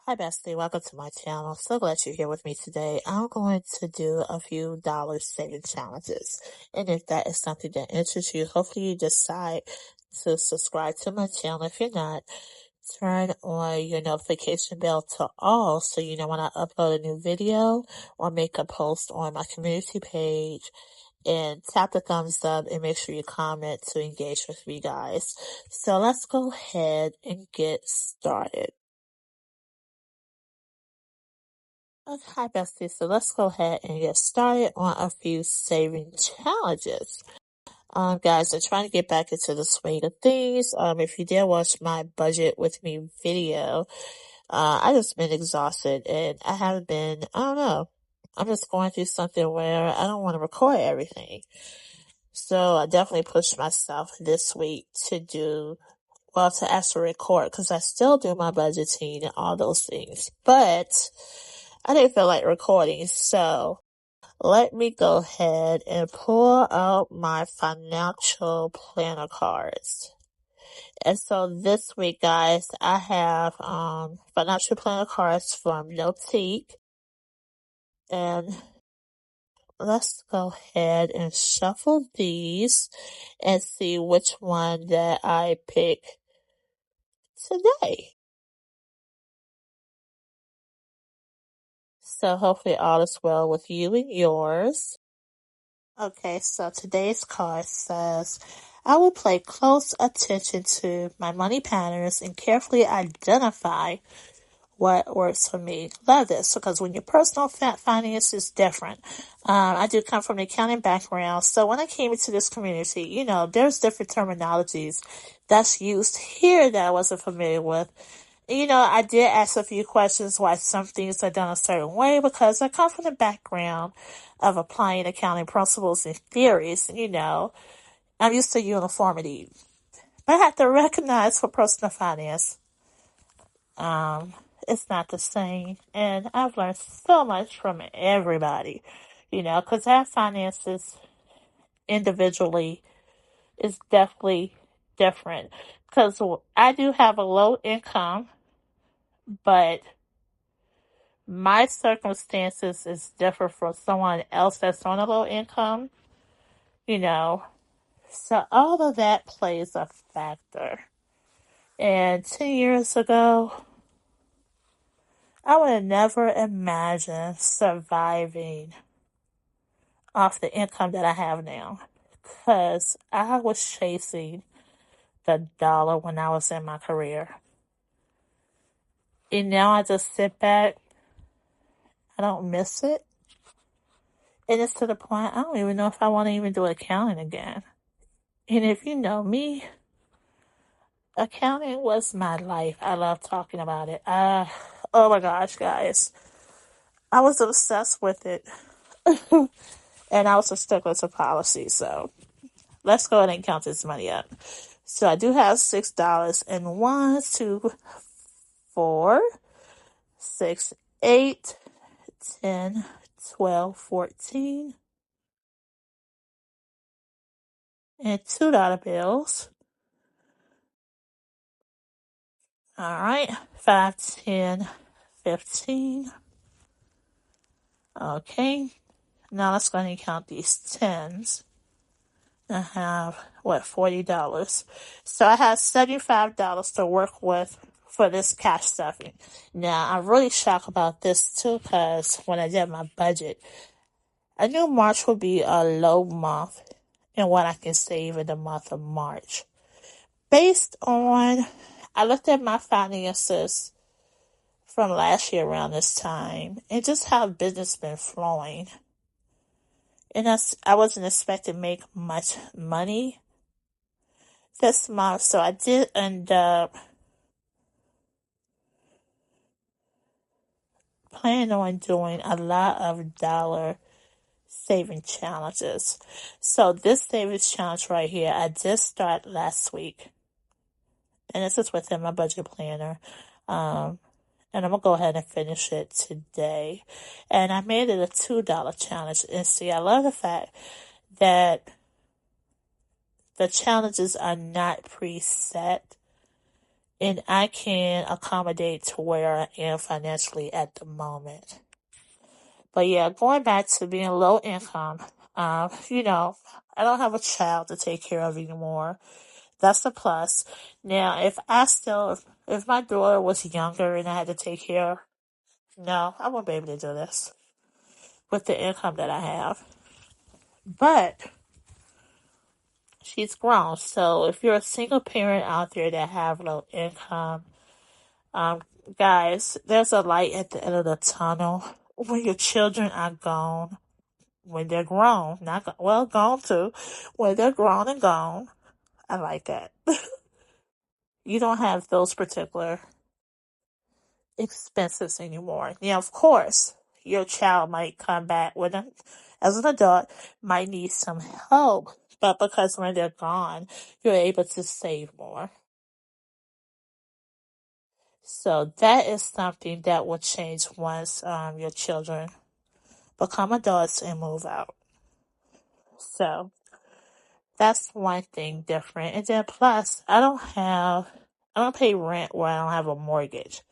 Hi, Bestie. Welcome to my channel. So glad you're here with me today. I'm going to do a few dollar saving challenges. And if that is something that interests you, hopefully you decide to subscribe to my channel. If you're not, turn on your notification bell to all so you know when I upload a new video or make a post on my community page. And tap the thumbs up and make sure you comment to engage with me, guys. So let's go ahead and get started. Okay, hi, Bestie. So let's go ahead and get started on a few saving challenges. Guys, I'm trying to get back into the swing of things. If you did watch my budget with me video, I just been exhausted and I haven't been, I don't know. I'm just going through something where I don't want to record everything. So I definitely pushed myself this week to actually record because I still do my budgeting and all those things. But I didn't feel like recording, so let me go ahead and pull out my financial planner cards. And so this week, guys, I have financial planner cards from Notique. And let's go ahead and shuffle these and see which one that I pick today. So hopefully all is well with you and yours. Okay, so today's card says, I will pay close attention to my money patterns and carefully identify what works for me. Love this because when your personal finance is different. I do come from an accounting background, so when I came into this community, there's different terminologies that's used here that I wasn't familiar with. I did ask a few questions why some things are done a certain way because I come from the background of applying accounting principles and theories. I'm used to uniformity. But I have to recognize for personal finance, it's not the same. And I've learned so much from everybody, because our finances individually is definitely different. Because I do have a low income, but my circumstances is different from someone else that's on a low income, So all of that plays a factor. And 10 years ago, I would have never imagined surviving off the income that I have now. Because I was chasing the dollar when I was in my career. And now I just sit back. I don't miss it. And it's to the point I don't even know if I want to even do accounting again. And if you know me, accounting was my life. I love talking about it. Oh my gosh, guys. I was obsessed with it. And I was a stickler to policy. So let's go ahead and count this money up. So I do have $6 and 1, 2, 4, 6, 8, 10, 12, 14, and $2 bills. All right, 5, 10, 15. Okay, now let's go ahead and count these tens. I have, $40. So I have $75 to work with for this cash stuffing. Now, I'm really shocked about this too because when I did my budget, I knew March would be a low month in what I can save in the month of March. Based on, I looked at my finances from last year around this time and just how business been flowing. And I wasn't expecting to make much money this month, so I did end up planning on doing a lot of dollar saving challenges. So this savings challenge right here, I did start last week. And this is within my budget planner. And I'm going to go ahead and finish it today. And I made it a $2 challenge. And see, I love the fact that the challenges are not preset. and I can accommodate to where I am financially at the moment. But yeah, going back to being low income, you know, I don't have a child to take care of anymore. That's a plus. Now, if my daughter was younger and I had to take care of, no, I wouldn't be able to do this with the income that I have. But she's grown. So if you're a single parent out there that have low income, um, guys, there's a light at the end of the tunnel when your children are gone, when they're grown, gone too, when they're grown and gone. I like that. You don't have those particular expenses anymore. Now, of course, your child might come back as an adult, might need some help, but because when they're gone, you're able to save more. So that is something that will change once your children become adults and move out. So that's one thing different. And then plus, I don't pay rent where I don't have a mortgage.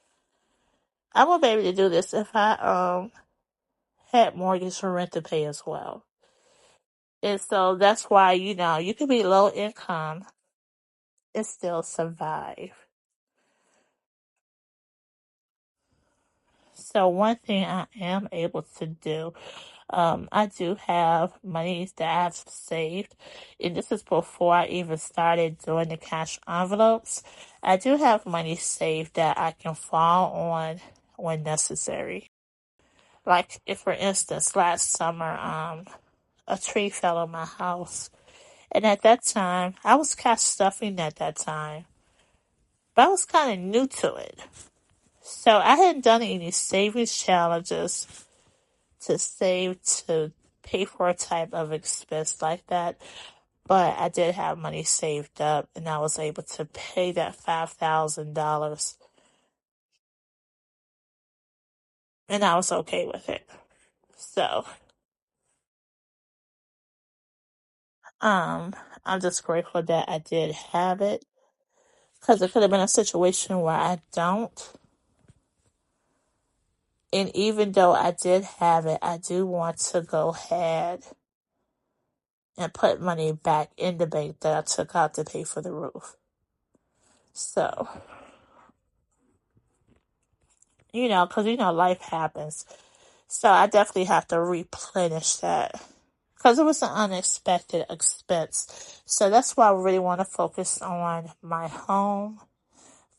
I won't be able to do this if I had mortgage or rent to pay as well. And so that's why, you can be low income and still survive. So one thing I am able to do, I do have money that I've saved, and this is before I even started doing the cash envelopes. I do have money saved that I can fall on when necessary. Like, if for instance, last summer, a tree fell on my house. And at that time, I was cash stuffing at that time, but I was kind of new to it. So I hadn't done any savings challenges to save to pay for a type of expense like that. But I did have money saved up and I was able to pay that $5,000 and I was okay with it. So, um, I'm just grateful that I did have it because it could have been a situation where I don't. And even though I did have it, I do want to go ahead and put money back in the bank that I took out to pay for the roof. So, because, life happens. So I definitely have to replenish that because it was an unexpected expense. So that's why I really want to focus on my home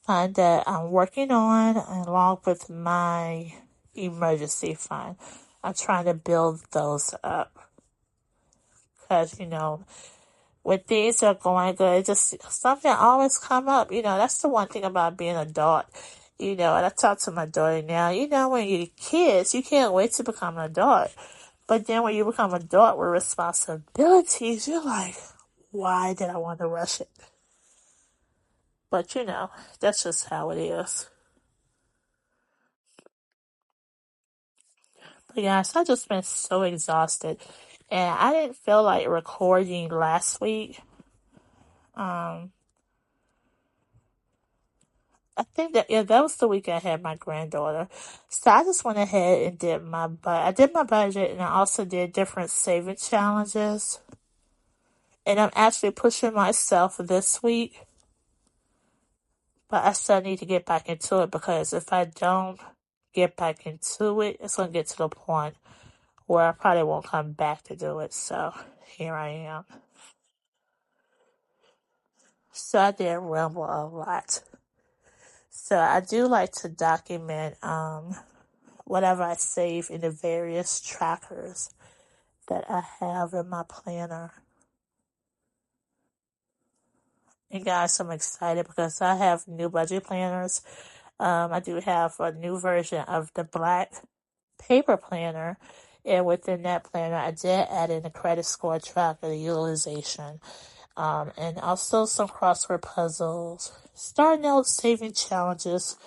fund that I'm working on along with my emergency fund. I'm trying to build those up because, when things are going good, it just something always come up. That's the one thing about being an adult. And I talk to my daughter now, when you're kids, you can't wait to become an adult. But then when you become an adult with responsibilities, you're like, why did I want to rush it? But that's just how it is. But yeah, so I just been so exhausted. And I didn't feel like recording last week. I think that was the week I had my granddaughter. So I just went ahead and I did my budget and I also did different saving challenges. And I'm actually pushing myself this week, but I still need to get back into it because if I don't get back into it, it's going to get to the point where I probably won't come back to do it. So here I am. So I did ramble a lot. So I do like to document, whatever I save in the various trackers that I have in my planner. And guys, I'm excited because I have new budget planners. I do have a new version of the black paper planner. And within that planner, I did add in a credit score tracker, the utilization, and also some crossword puzzles, starting out saving challenges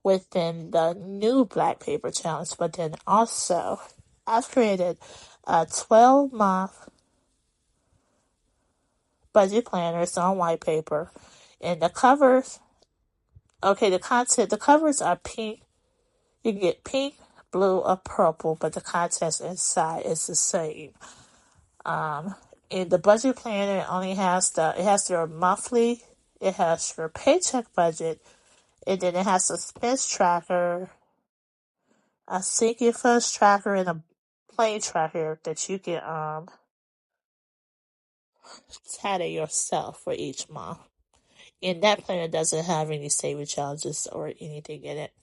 within the new black paper challenge. But then also, I've created a 12-month budget planners on white paper, and the covers Okay, the covers are pink. You can get pink, blue, or purple, but the contents inside is the same. And the budget planner only has it has your monthly, it has your paycheck budget, and then it has a expense tracker, a sinking funds tracker, and a plain tracker that you can tally yourself for each month. And that planner doesn't have any saving challenges or anything in it.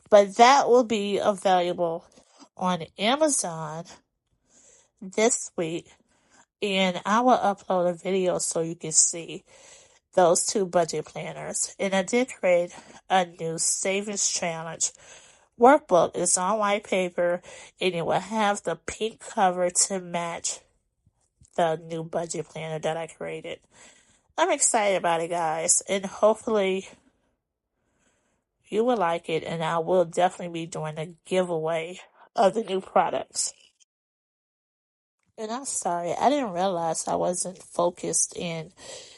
But that will be available on Amazon this week. And I will upload a video so you can see those two budget planners. And I did create a new savings challenge workbook. It's on white paper and it will have the pink cover to match the new budget planner that I created. I'm excited about it, guys, and hopefully you will like it, and I will definitely be doing a giveaway of the new products. And I'm sorry, I didn't realize I wasn't focused in.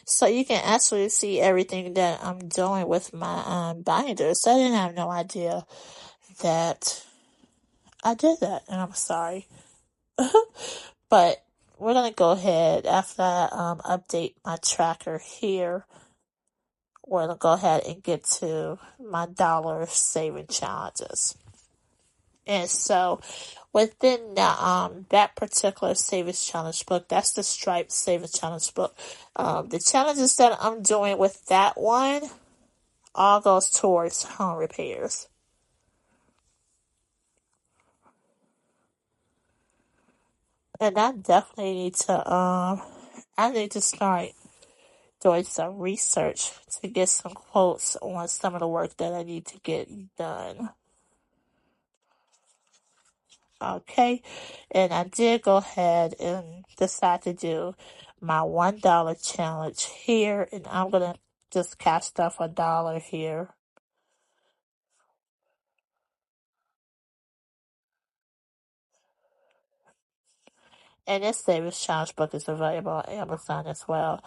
So you can actually see everything that I'm doing with my binders. I didn't have no idea that I did that, and I'm sorry. But we're going to go ahead after I update my tracker here. We're going to go ahead and get to my dollar saving challenges. And so within that particular savings challenge book, that's the Stripe savings challenge book. The challenges that I'm doing with that one all goes towards home repairs. And I definitely need to I need to start doing some research to get some quotes on some of the work that I need to get done. Okay, and I did go ahead and decide to do my $1 challenge here, and I'm gonna just cast off $1 here. And this savings challenge book is available on Amazon as well.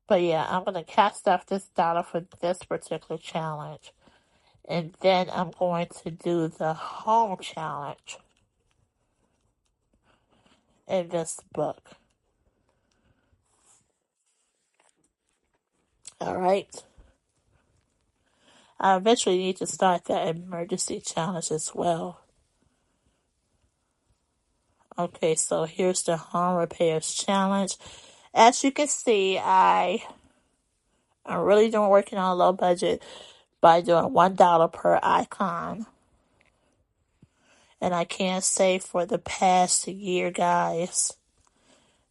But yeah, I'm gonna cast off this dollar for this particular challenge, and then I'm going to do the home challenge in this book. All right. I eventually need to start that emergency challenge as well. Okay, so here's the home repairs challenge. As you can see, I'm really doing working on a low budget by doing $1 per icon. And I can't say for the past year, guys.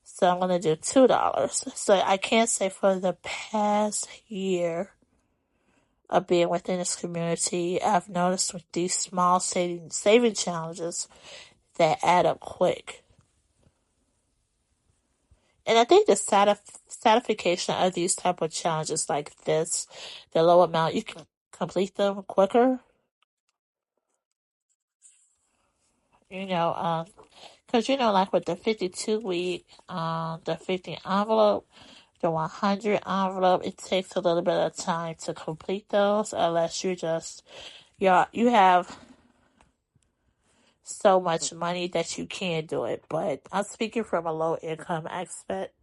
So I'm going to do $2. So I can't say for the past year of being within this community, I've noticed with these small saving challenges that add up quick. And I think the satisfaction of these type of challenges like this, the low amount, you can complete them quicker. Because like with the 52-week, the 50 envelope, the 100 envelope, it takes a little bit of time to complete those unless you have so much money that you can do it. But I'm speaking from a low income aspect.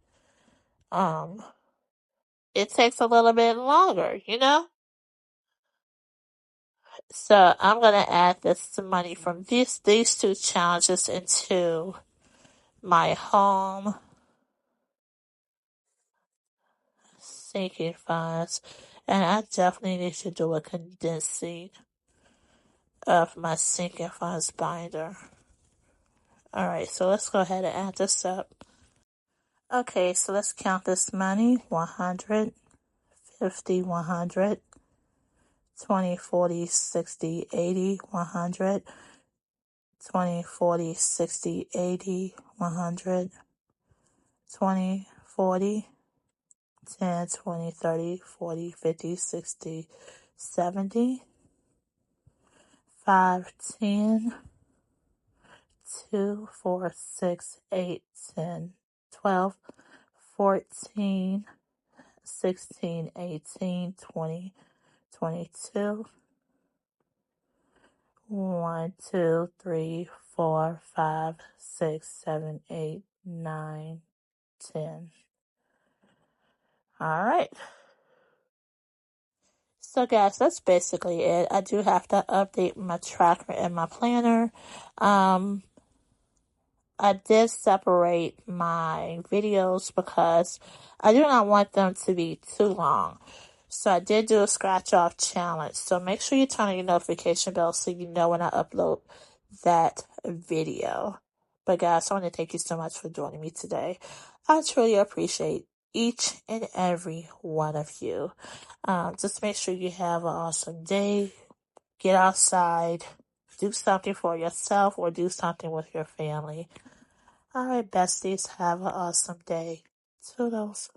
It takes a little bit longer. So I'm gonna add this money from these two challenges into my home sinking funds, and I definitely need to do a condensing of my sinking funds binder. Alright, so let's go ahead and add this up. Okay, so let's count this money. 100, 50, 100, 20, 40, 60, 80, 100, 20, 40, 60, 80, 100, 20, 40, 10, 20, 30, 40, 50, 60, 70, 5, 10, 2, 4, 6, 8, 10, 12, 14, 16, 18, 20, 22, 1, 2, 3, 4, 5, 6, 7, 8, 9, 10. All right. So guys, that's basically it. I do have to update my tracker and my planner. I did separate my videos because I do not want them to be too long. So I did do a scratch off challenge. So make sure you turn on your notification bell so you know when I upload that video. But guys, I want to thank you so much for joining me today. I truly appreciate each and every one of you. Just make sure you have an awesome day. Get outside. Do something for yourself or do something with your family. All right, besties, have an awesome day. Toodles.